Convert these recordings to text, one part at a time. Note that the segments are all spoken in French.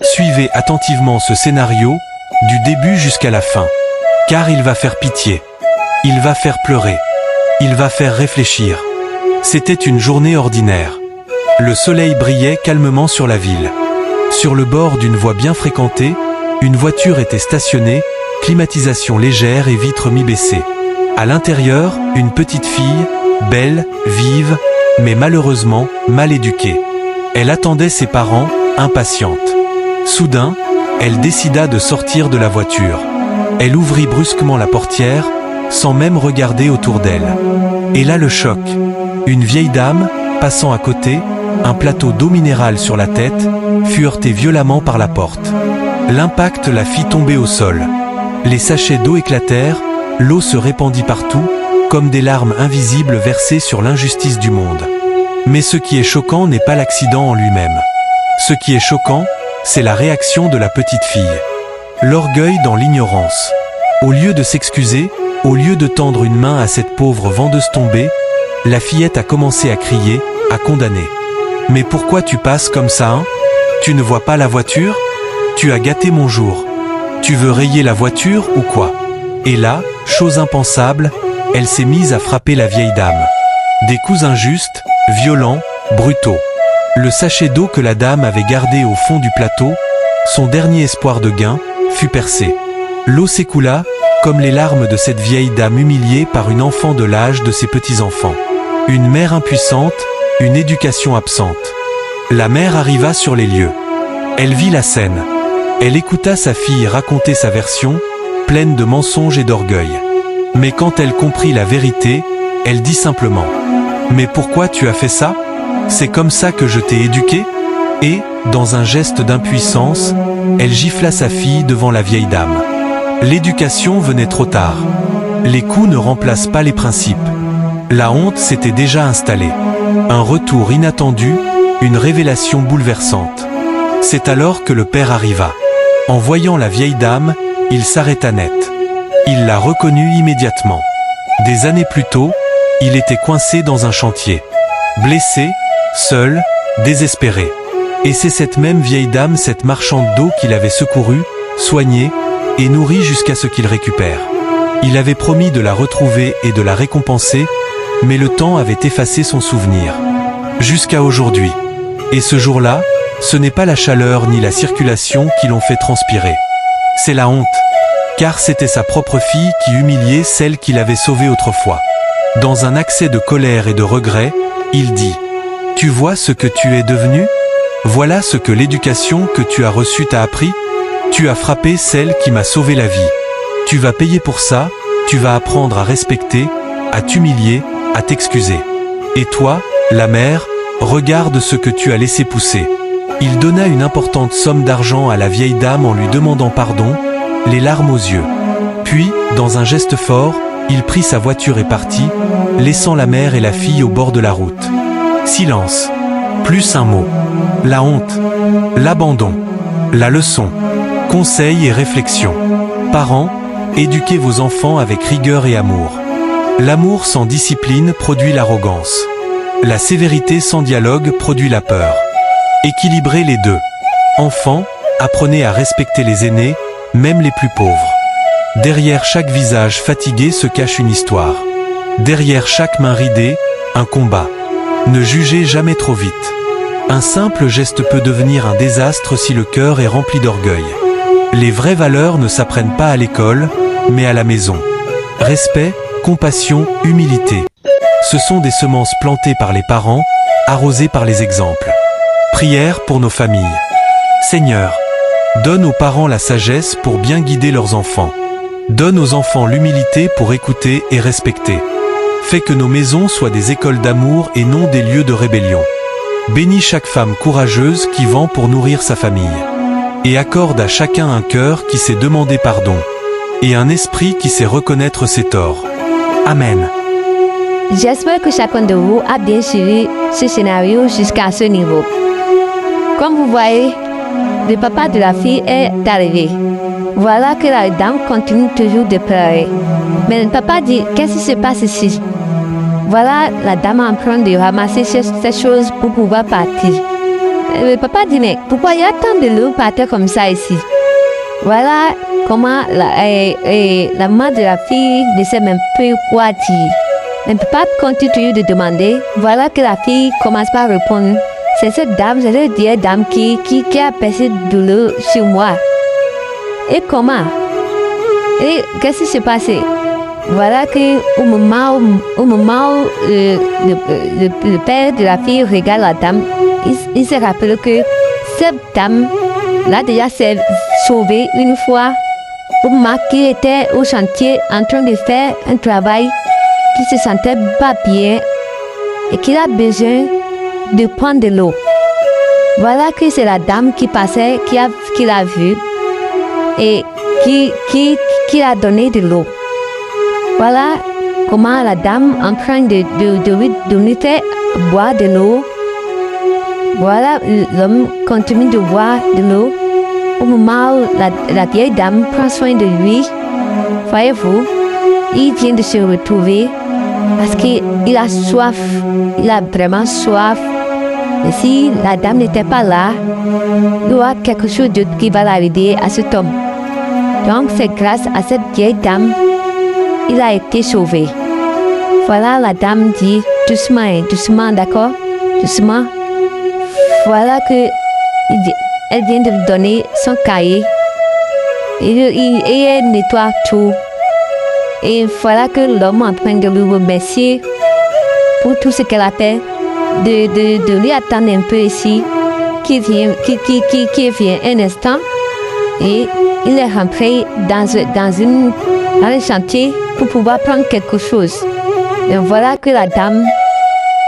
Suivez attentivement ce scénario, du début jusqu'à la fin. Car il va faire pitié. Il va faire pleurer. Il va faire réfléchir. C'était une journée ordinaire. Le soleil brillait calmement sur la ville. Sur le bord d'une voie bien fréquentée, une voiture était stationnée, climatisation légère et vitres mi-baissées. À l'intérieur, une petite fille, belle, vive, mais malheureusement mal éduquée. Elle attendait ses parents, impatiente. Soudain, elle décida de sortir de la voiture. Elle ouvrit brusquement la portière, sans même regarder autour d'elle. Et là le choc. Une vieille dame, passant à côté, un plateau d'eau minérale sur la tête, fut heurté violemment par la porte. L'impact la fit tomber au sol. Les sachets d'eau éclatèrent, l'eau se répandit partout, comme des larmes invisibles versées sur l'injustice du monde. Mais ce qui est choquant n'est pas l'accident en lui-même. Ce qui est choquant, c'est la réaction de la petite fille. L'orgueil dans l'ignorance. Au lieu de s'excuser, au lieu de tendre une main à cette pauvre vendeuse tombée, la fillette a commencé à crier, à condamner. « Mais pourquoi tu passes comme ça, hein? Tu ne vois pas la voiture? Tu as gâté mon jour. Tu veux rayer la voiture ou quoi ?» Et là, chose impensable, elle s'est mise à frapper la vieille dame. Des coups injustes, violents, brutaux. Le sachet d'eau que la dame avait gardé au fond du plateau, son dernier espoir de gain, fut percé. L'eau s'écoula, comme les larmes de cette vieille dame humiliée par une enfant de l'âge de ses petits-enfants. Une mère impuissante, une éducation absente. La mère arriva sur les lieux. Elle vit la scène. Elle écouta sa fille raconter sa version, pleine de mensonges et d'orgueil. Mais quand elle comprit la vérité, elle dit simplement « Mais pourquoi tu as fait ça? C'est comme ça que je t'ai éduqué ?» Et, dans un geste d'impuissance, elle gifla sa fille devant la vieille dame. L'éducation venait trop tard. Les coups ne remplacent pas les principes. La honte s'était déjà installée. Un retour inattendu, une révélation bouleversante. C'est alors que le père arriva. En voyant la vieille dame, il s'arrêta net. Il la reconnut immédiatement. Des années plus tôt, il était coincé dans un chantier. Blessé, seul, désespéré. Et c'est cette même vieille dame, cette marchande d'eau qu'il avait secourue, soignée et nourrie jusqu'à ce qu'il récupère. Il avait promis de la retrouver et de la récompenser, mais le temps avait effacé son souvenir. Jusqu'à aujourd'hui. Et ce jour-là, ce n'est pas la chaleur ni la circulation qui l'ont fait transpirer. C'est la honte. Car c'était sa propre fille qui humiliait celle qu'il avait sauvée autrefois. Dans un accès de colère et de regret, il dit « Tu vois ce que tu es devenu ? Voilà ce que l'éducation que tu as reçue t'a appris ? Tu as frappé celle qui m'a sauvé la vie. Tu vas payer pour ça, tu vas apprendre à respecter, à t'humilier, à t'excuser. Et toi, la mère, regarde ce que tu as laissé pousser. » Il donna une importante somme d'argent à la vieille dame en lui demandant pardon, les larmes aux yeux. Puis, dans un geste fort, il prit sa voiture et partit, laissant la mère et la fille au bord de la route. Silence. Plus un mot. La honte. L'abandon. La leçon. Conseils et réflexions. Parents, éduquez vos enfants avec rigueur et amour. L'amour sans discipline produit l'arrogance. La sévérité sans dialogue produit la peur. Équilibrez les deux. Enfants, apprenez à respecter les aînés, même les plus pauvres. Derrière chaque visage fatigué se cache une histoire. Derrière chaque main ridée, un combat. Ne jugez jamais trop vite. Un simple geste peut devenir un désastre si le cœur est rempli d'orgueil. Les vraies valeurs ne s'apprennent pas à l'école, mais à la maison. Respect, compassion, humilité. Ce sont des semences plantées par les parents, arrosées par les exemples. Prière pour nos familles. Seigneur, donne aux parents la sagesse pour bien guider leurs enfants. Donne aux enfants l'humilité pour écouter et respecter. Fais que nos maisons soient des écoles d'amour et non des lieux de rébellion. Bénis chaque femme courageuse qui vend pour nourrir sa famille. Et accorde à chacun un cœur qui sait demander pardon. Et un esprit qui sait reconnaître ses torts. Amen. J'espère que chacun de vous a bien suivi ce scénario jusqu'à ce niveau. Comme vous voyez, le papa de la fille est arrivé. Voilà que la dame continue toujours de pleurer. Mais le papa dit, qu'est-ce qui se passe ici? Voilà la dame en train de ramasser ces choses pour pouvoir partir. Le papa dit, mais pourquoi il y a tant de l'eau par terre comme ça ici? Voilà comment la maman de la fille ne sait même plus quoi dire. Le papa continue de demander. Voilà que la fille commence par répondre. C'est cette vieille dame qui a percé de l'eau sur moi. Et comment? Et qu'est-ce qui s'est passé? Voilà que au moment où le père de la fille regarde la dame, il se rappelle que cette dame l'a déjà sauvée une fois au moment qu'il était au chantier en train de faire un travail qui se sentait pas bien et qu'il a besoin de prendre de l'eau. Voilà que c'est la dame qui passait, qui l'a vu et qui a donné de l'eau. Voilà comment la dame en train de lui faire boire de l'eau. Voilà, l'homme continue de boire de l'eau. Au moment où la vieille dame prend soin de lui, voyez-vous, il vient de se retrouver parce qu'il a soif. Il a vraiment soif. Et si la dame n'était pas là, il y aura quelque chose d'autre qui va l'arriver à cet homme. Donc c'est grâce à cette vieille dame il a été sauvé. Voilà, la dame dit doucement, d'accord? Doucement. Voilà que elle vient de lui donner son cahier. Et elle nettoie tout. Et voilà que l'homme est en train de lui remercier pour tout ce qu'elle a fait. De lui attendre un peu ici. Qui vient un instant. Et il est rentré dans le chantier pour pouvoir prendre quelque chose. Et voilà que la dame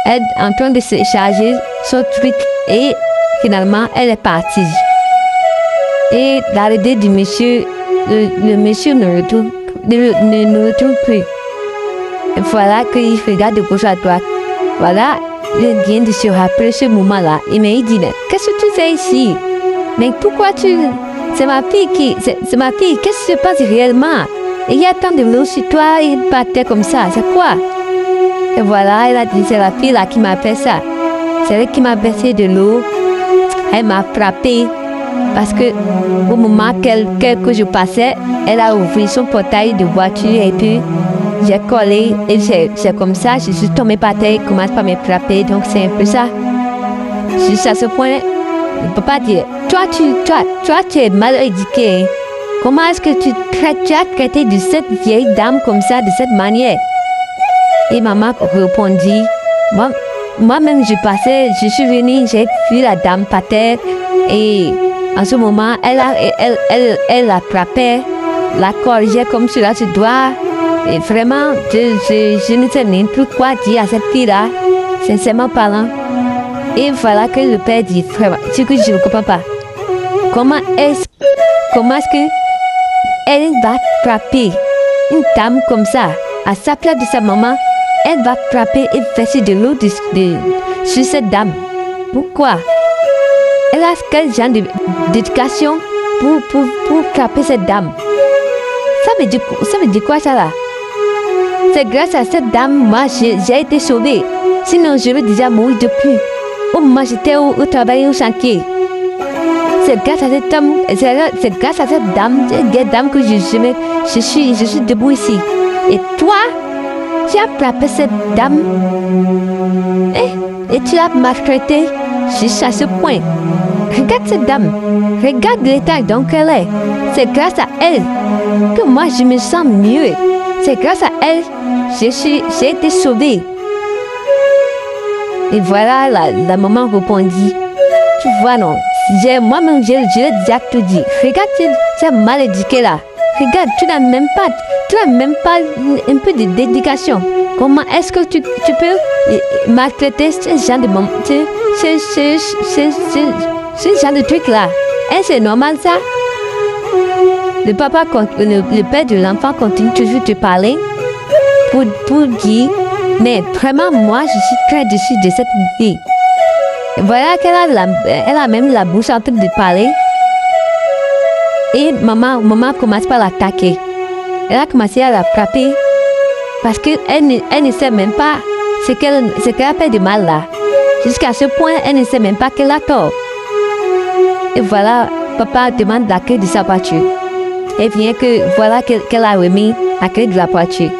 est en train de se charger son truc et finalement elle est partie. Et l'arrivée du monsieur, le monsieur ne retrouve plus. Et voilà qu'il regarde de gauche à droite. Voilà, il vient de se rappeler ce moment-là. Et il dit, mais qu'est-ce que tu fais ici? Mais pourquoi c'est ma fille qu'est-ce qui se passe réellement? Et il y a tant de l'eau sur toi, il partait comme ça, c'est quoi? Et voilà, elle a dit, c'est la fille là qui m'a fait ça. C'est elle qui m'a versé de l'eau. Elle m'a frappé parce que au moment que je passais, elle a ouvert son portail de voiture et puis j'ai collé et c'est comme ça, je suis tombée par terre, elle commence par me frapper, donc c'est un peu ça. Juste à ce point, le papa dit, toi tu es mal éduqué. Comment est-ce que tu as traité de cette vieille dame comme ça, de cette manière? Et maman répondit, moi-même je suis venue, j'ai vu la dame par terre et en ce moment, elle a frappé, la corrigée comme cela se doit. Et vraiment, je ne sais même plus quoi dire à cette fille-là, sincèrement parlant. Et voilà que le père dit, vraiment, ce que je ne comprends pas. Comment est-ce que elle va frapper une dame comme ça, à sa place de sa maman, elle va frapper et verser de l'eau sur cette dame. Pourquoi? Elle a quel genre d'éducation pour frapper cette dame? Ça veut dire quoi ça là? C'est grâce à cette dame, moi j'ai été sauvée. Sinon je vais déjà mourir depuis. Au moment où j'étais au travail au chantier. C'est grâce à cet homme, c'est grâce à cette dame que je suis debout ici. Et toi, tu as frappé cette dame et tu l'as maltraitée jusqu'à ce point. Regarde cette dame, regarde l'état dont elle est. C'est grâce à elle que moi je me sens mieux. C'est grâce à elle que j'ai été sauvée. Et voilà, la maman répondit, tu vois non, moi-même je l'ai déjà tout dit. Regarde, tu es mal éduqué là. Regarde, tu n'as même pas un peu de dédication. Comment est-ce que tu peux maltraiter ce genre de truc là? Est-ce c'est normal ça? Le père de l'enfant continue toujours de parler pour dire, mais vraiment moi je suis très déçue de cette fille. Voilà qu'elle a même la bouche en train de parler. Et maman commence par l'attaquer. Elle a commencé à la frapper parce qu'elle ne sait même pas ce qu'elle a fait de mal là. Jusqu'à ce point, elle ne sait même pas qu'elle a tort. Et voilà, papa demande la clé de sa voiture. Et vient voilà qu'elle a remis la clé de la voiture.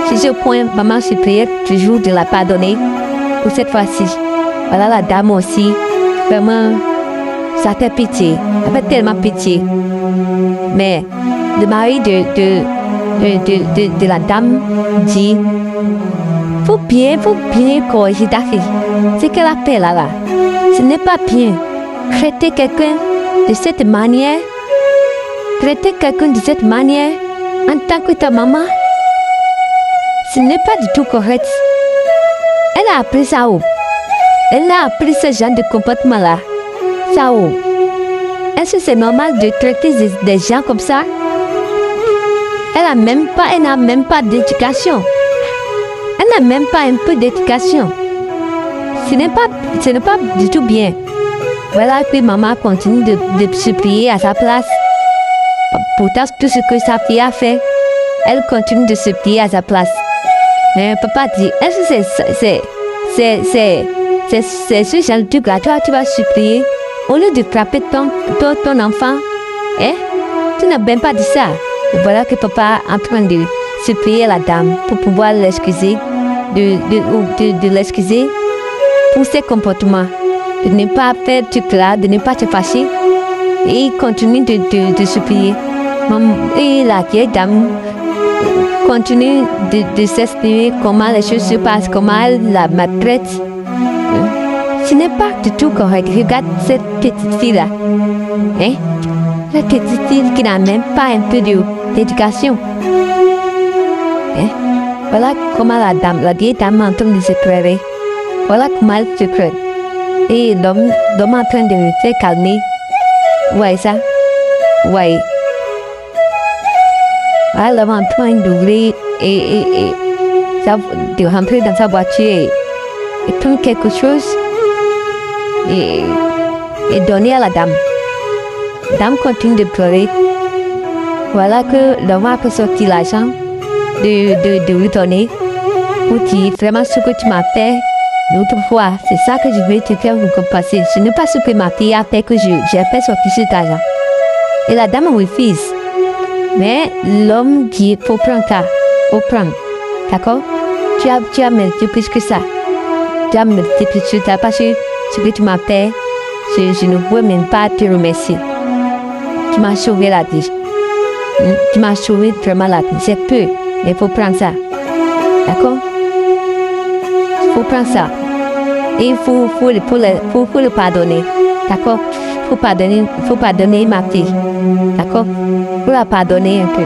Sur ce point, maman suppliait toujours de la pardonner pour cette fois-ci. Voilà la dame aussi, vraiment, ça fait pitié, ça fait tellement pitié. Mais le mari de la dame dit, faut bien corriger ta fille. Ce qu'elle a fait là, ce n'est pas bien. Traiter quelqu'un de cette manière, en tant que ta maman, ce n'est pas du tout correct. Elle a appris ça où? Elle a appris ce genre de comportement-là. Ça où? Est-ce que c'est normal de traiter des gens comme ça? Elle n'a même pas d'éducation. Elle n'a même pas un peu d'éducation. Ce n'est pas du tout bien. Voilà que maman continue de supplier à sa place. Pourtant, tout ce que sa fille a fait, elle continue de supplier à sa place. Mais papa dit, est-ce que c'est ce genre de truc là, toi tu vas supplier au lieu de frapper ton enfant? Hein? Tu n'as même pas dit ça. Et voilà que papa est en train de supplier la dame pour pouvoir l'excuser, de l'excuser pour ses comportements, de ne pas faire ce truc là, de ne pas se fâcher. Et il continue de supplier. Et la vieille dame continue de s'exprimer comment les choses se passent, comment elle la maltraite. Ce n'est pas du tout correct. Regarde cette petite fille-là. Hein? La petite fille qui n'a même pas un peu d'éducation. Hein? Voilà comment la vieille dame est en train de se pleurer. Voilà comment elle se pleure. Et l'homme est en train de me faire calmer. Ouais, ça. Ouais. Elle est en train d'ouvrir et de rentrer dans sa voiture et prendre quelque chose et donner à la dame. La dame continue de pleurer. Voilà que l'homme a sorti l'argent de retourner pour dire vraiment ce que tu m'as fait l'autre fois. C'est ça que je veux te faire vous compenser. Ce n'est pas ce que ma fille a fait que j'ai fait sortir cet argent. Et la dame refuse. Mais l'homme dit, faut prendre ça, faut prendre. D'accord? Tu as mérité plus que ça. Tu as mérité plus que ça parce que ce que tu m'as fait, je ne peux même pas te remercier. Tu m'as sauvé la vie. Tu m'as sauvé vraiment la vie. C'est peu, mais il faut prendre ça. D'accord? Il faut prendre ça. Et il faut le pardonner. D'accord? Il faut pardonner ma fille. D'accord? Pour la pardonner un peu.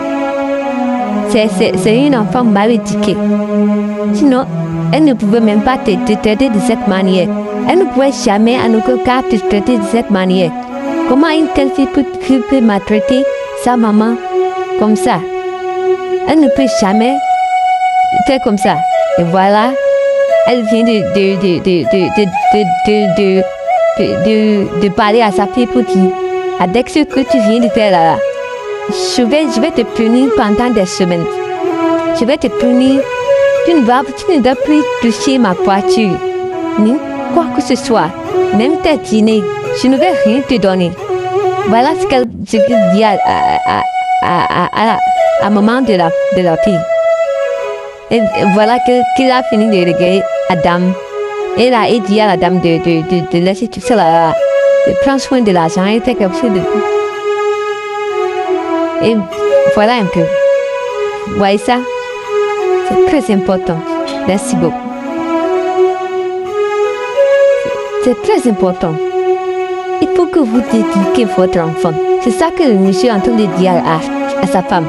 C'est une enfant mal éduquée. Sinon, elle ne pouvait même pas te traiter de cette manière. Elle ne pouvait jamais, en aucun cas, te traiter de cette manière. Comment une telle fille peut maltraiter sa maman comme ça? Elle ne peut jamais faire comme ça. Et voilà, elle vient de parler à sa fille pour dire, avec ce que tu viens de faire là, je vais te punir pendant des semaines. Je vais te punir. Tu ne dois plus toucher ma voiture, ni quoi que ce soit. Même tes dîners, je ne vais rien te donner. Voilà ce qu'elle dit à maman de la fille. Et voilà qu'il a fini de regarder la dame. Et là, il dit à la dame de laisser tout ça là, de prendre soin de l'argent et faire quelque chose de tout. Et voilà un peu. Vous voyez ça? C'est très important. Merci beaucoup. C'est très important. Il faut que vous éduquiez votre enfant. C'est ça que le monsieur est en train de dire à sa femme.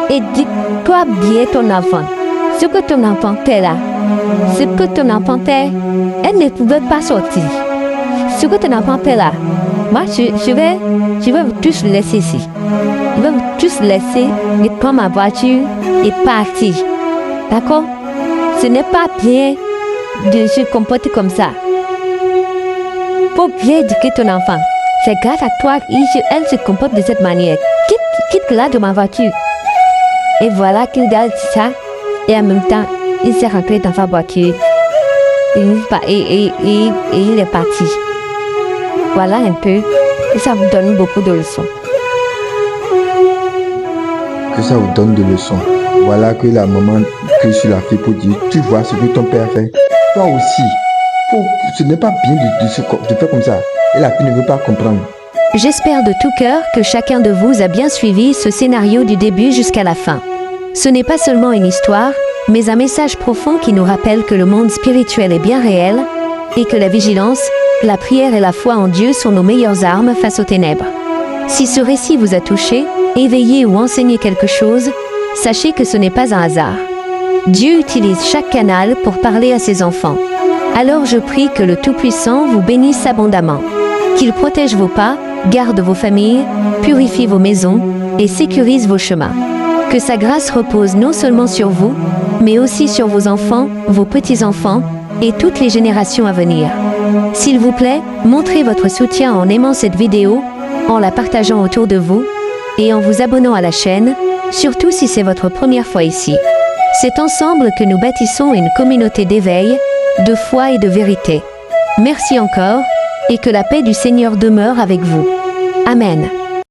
Éduque-toi bien ton enfant. Ce que ton enfant fait là, ce que ton enfant fait, elle ne pouvait pas sortir. Ce que ton enfant fait là, moi je vais vous tous laisser ici. Je vais vous tous laisser et prendre ma voiture et partir. D'accord? Ce n'est pas bien de se comporter comme ça. Faut bien éduquer ton enfant. C'est grâce à toi qu'elle se comporte de cette manière. Quitte là de ma voiture. Et voilà qu'il a dit ça. Et en même temps, il s'est rentré dans sa voiture. Et il est parti. Voilà un peu et ça vous donne beaucoup de leçons. Que ça vous donne des leçons. Voilà que la maman crie sur la fille pour dire, tu vois ce que ton père fait. Toi aussi, ce n'est pas bien de faire comme ça. Et la fille ne veut pas comprendre. J'espère de tout cœur que chacun de vous a bien suivi ce scénario du début jusqu'à la fin. Ce n'est pas seulement une histoire, mais un message profond qui nous rappelle que le monde spirituel est bien réel et que la vigilance, la prière et la foi en Dieu sont nos meilleures armes face aux ténèbres. Si ce récit vous a touché, éveillé ou enseigné quelque chose, sachez que ce n'est pas un hasard. Dieu utilise chaque canal pour parler à ses enfants. Alors je prie que le Tout-Puissant vous bénisse abondamment. Qu'il protège vos pas, garde vos familles, purifie vos maisons et sécurise vos chemins. Que sa grâce repose non seulement sur vous, mais aussi sur vos enfants, vos petits-enfants et toutes les générations à venir. S'il vous plaît, montrez votre soutien en aimant cette vidéo, en la partageant autour de vous et en vous abonnant à la chaîne, surtout si c'est votre première fois ici. C'est ensemble que nous bâtissons une communauté d'éveil, de foi et de vérité. Merci encore, et que la paix du Seigneur demeure avec vous. Amen.